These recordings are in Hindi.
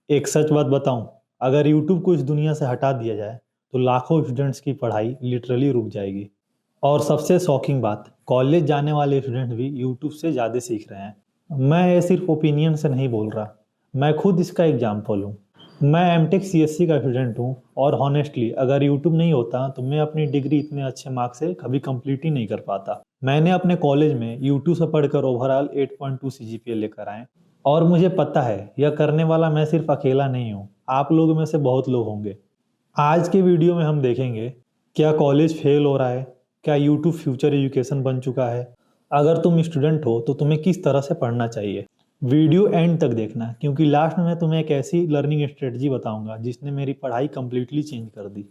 एक सच बात बताऊं, अगर यूट्यूब को इस दुनिया से हटा दिया जाए तो लाखों स्टूडेंट्स की पढ़ाई लिटरली रुक जाएगी। और सबसे शॉकिंग बात, कॉलेज जाने वाले स्टूडेंट भी यूट्यूब से ज़्यादा सीख रहे हैं। मैं ये सिर्फ ओपिनियन से नहीं बोल रहा, मैं खुद इसका एग्जाम्पल हूँ। मैं एमटेक सीएससी का स्टूडेंट हूँ और हॉनेस्टली अगर यूट्यूब नहीं होता तो मैं अपनी डिग्री इतने अच्छे मार्क्स से कभी कंप्लीट ही नहीं कर पाता। मैंने अपने कॉलेज में यूट्यूब से पढ़कर ओवरऑल 8.2 सीजीपीए लेकर आए और मुझे पता है यह करने वाला मैं सिर्फ अकेला नहीं हूँ, आप लोगों में से बहुत लोग होंगे। आज के वीडियो में हम देखेंगे क्या कॉलेज फेल हो रहा है, क्या यूट्यूब फ्यूचर एजुकेशन बन चुका है, अगर तुम स्टूडेंट हो तो तुम्हें किस तरह से पढ़ना चाहिए। वीडियो एंड तक देखना क्योंकि लास्ट में मैं तुम्हें एक ऐसी लर्निंग स्ट्रेटजी बताऊंगा जिसने मेरी पढ़ाई कंप्लीटली चेंज कर दी।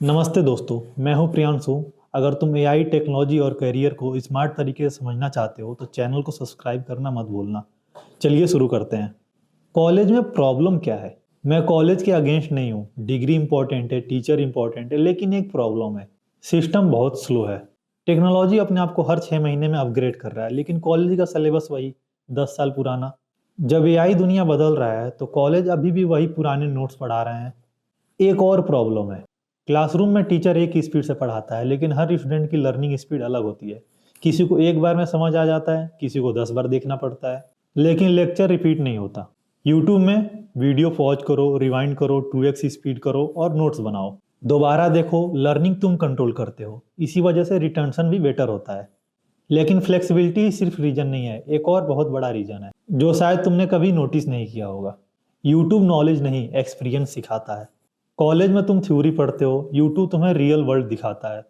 नमस्ते दोस्तों, मैं हूं प्रियांशु। अगर तुम एआई टेक्नोलॉजी और करियर को स्मार्ट तरीके से समझना चाहते हो तो चैनल को सब्सक्राइब करना मत भूलना। चलिए शुरू करते हैं। कॉलेज में प्रॉब्लम क्या है? मैं कॉलेज के अगेंस्ट नहीं हूँ, डिग्री इंपॉर्टेंट है, टीचर इंपॉर्टेंट है, लेकिन एक प्रॉब्लम है, सिस्टम बहुत स्लो है। टेक्नोलॉजी अपने आप को हर 6 महीने में अपग्रेड कर रहा है, लेकिन कॉलेज का सिलेबस वही 10 साल पुराना। जब एआई दुनिया बदल रहा है तो कॉलेज अभी भी वही पुराने नोट्स पढ़ा रहे हैं। एक और प्रॉब्लम है, क्लासरूम में टीचर एक ही स्पीड से पढ़ाता है, लेकिन हर स्टूडेंट की लर्निंग स्पीड अलग होती है। किसी को एक बार में समझ आ जाता है, किसी को 10 बार देखना पड़ता है, लेकिन लेक्चर रिपीट नहीं होता। यूट्यूब में वीडियो पॉज करो, रिवाइंड करो, 2x स्पीड करो और नोट्स बनाओ, दोबारा देखो। लर्निंग तुम कंट्रोल करते हो, इसी वजह से रिटेंशन भी बेटर होता है। लेकिन फ्लेक्सिबिलिटी सिर्फ रीजन नहीं है, एक और बहुत बड़ा रीजन है जो शायद तुमने कभी नोटिस नहीं किया होगा। यूट्यूब नॉलेज नहीं, एक्सपीरियंस सिखाता है। कॉलेज में तुम थ्योरी पढ़ते हो, यूट्यूब तुम्हें रियल वर्ल्ड दिखाता है।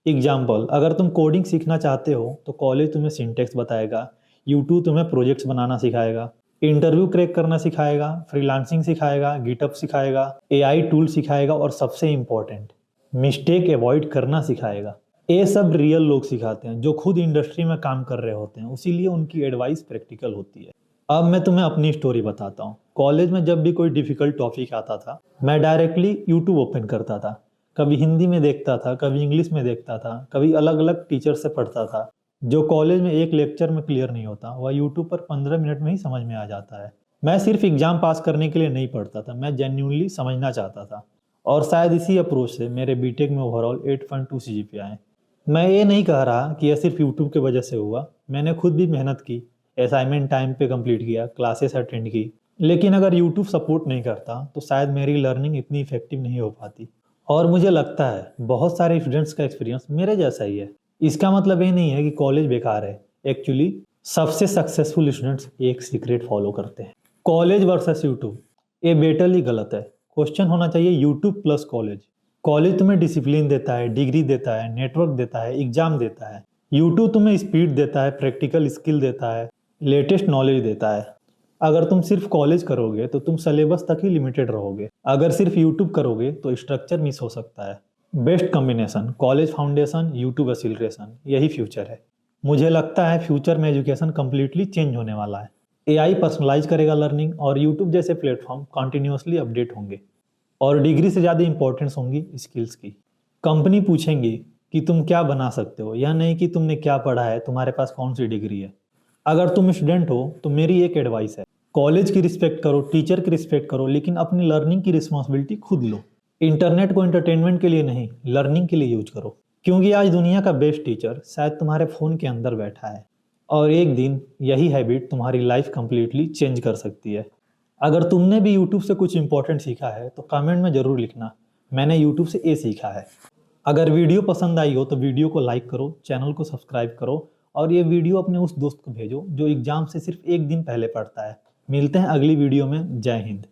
एग्जाम्पल, अगर तुम कोडिंग सीखना चाहते हो तो कॉलेज तुम्हें सिंटेक्स बताएगा, यूट्यूब तुम्हें प्रोजेक्ट्स बनाना सिखाएगा, इंटरव्यू क्रैक करना सिखाएगा, फ्रीलांसिंग सिखाएगा, गिटअप सिखाएगा, एआई टूल सिखाएगा और सबसे इम्पोर्टेंट, मिस्टेक अवॉइड करना सिखाएगा। ये सब रियल लोग सिखाते हैं जो खुद इंडस्ट्री में काम कर रहे होते हैं, इसीलिए उनकी एडवाइस प्रैक्टिकल होती है। अब मैं तुम्हें अपनी स्टोरी बताता हूँ। कॉलेज में जब भी कोई डिफिकल्ट टॉपिक आता था, मैं डायरेक्टली यूट्यूब ओपन करता था। कभी हिंदी में देखता था, कभी इंग्लिश में देखता था, कभी अलग अलग टीचर से पढ़ता था। जो कॉलेज में एक लेक्चर में क्लियर नहीं होता वह यूट्यूब पर 15 मिनट में ही समझ में आ जाता है। मैं सिर्फ एग्जाम पास करने के लिए नहीं पढ़ता था, मैं जेन्युइनली समझना चाहता था। और शायद इसी अप्रोच से मेरे बीटेक में ओवरऑल 8.2 सीजीपीए आए। मैं ये नहीं कह रहा कि यह सिर्फ यूट्यूब की वजह से हुआ, मैंने खुद भी मेहनत की, असाइनमेंट टाइम पे कंप्लीट किया, क्लासेस अटेंड की। लेकिन अगर यूट्यूब सपोर्ट नहीं करता तो शायद मेरी लर्निंग इतनी इफेक्टिव नहीं हो पाती। और मुझे लगता है बहुत सारे स्टूडेंट्स का एक्सपीरियंस मेरे जैसा ही है। इसका मतलब ये नहीं है कि कॉलेज बेकार है। एक्चुअली सबसे सक्सेसफुल स्टूडेंट्स एक सीक्रेट फॉलो करते हैं, कॉलेज वर्सेस यूट्यूब। ये बेटरली गलत है। क्वेश्चन होना चाहिए यूट्यूब प्लस कॉलेज। कॉलेज तुम्हें डिसिप्लिन देता है, डिग्री देता है, नेटवर्क देता है, एग्जाम देता है। यूट्यूब तुम्हें स्पीड देता है, प्रैक्टिकल स्किल देता है, लेटेस्ट नॉलेज देता है। अगर तुम सिर्फ कॉलेज करोगे तो तुम सिलेबस तक ही लिमिटेड रहोगे, अगर सिर्फ यूट्यूब करोगे तो स्ट्रक्चर मिस हो सकता है। Best combination, college foundation, YouTube acceleration, यही फ्यूचर है। मुझे लगता है फ्यूचर में एजुकेशन कंप्लीटली चेंज होने वाला है। एआई पर्सनलाइज करेगा लर्निंग और यूट्यूब जैसे प्लेटफॉर्म कंटिन्यूअसली अपडेट होंगे। और डिग्री से ज़्यादा इंपॉर्टेंस होंगी स्किल्स की। कंपनी पूछेंगी कि तुम क्या बना सकते हो, यह नहीं कि तुमने क्या पढ़ा है, तुम्हारे पास कौन सी डिग्री है। अगर तुम स्टूडेंट हो तो मेरी एक एडवाइस है, कॉलेज की रिस्पेक्ट करो, टीचर की रिस्पेक्ट करो, लेकिन अपनी लर्निंग की रिस्पॉन्सिबिलिटी खुद लो। इंटरनेट को एंटरटेनमेंट के लिए नहीं, लर्निंग के लिए यूज करो, क्योंकि आज दुनिया का बेस्ट टीचर शायद तुम्हारे फ़ोन के अंदर बैठा है। और एक दिन यही हैबिट तुम्हारी लाइफ कंप्लीटली चेंज कर सकती है। अगर तुमने भी यूट्यूब से कुछ इंपॉर्टेंट सीखा है तो कमेंट में ज़रूर लिखना, मैंने यूट्यूब से ये सीखा है। अगर वीडियो पसंद आई हो तो वीडियो को लाइक करो, चैनल को सब्सक्राइब करो और ये वीडियो अपने उस दोस्त को भेजो जो एग्जाम से सिर्फ एक दिन पहले पढ़ता है। मिलते हैं अगली वीडियो में। जय हिंद।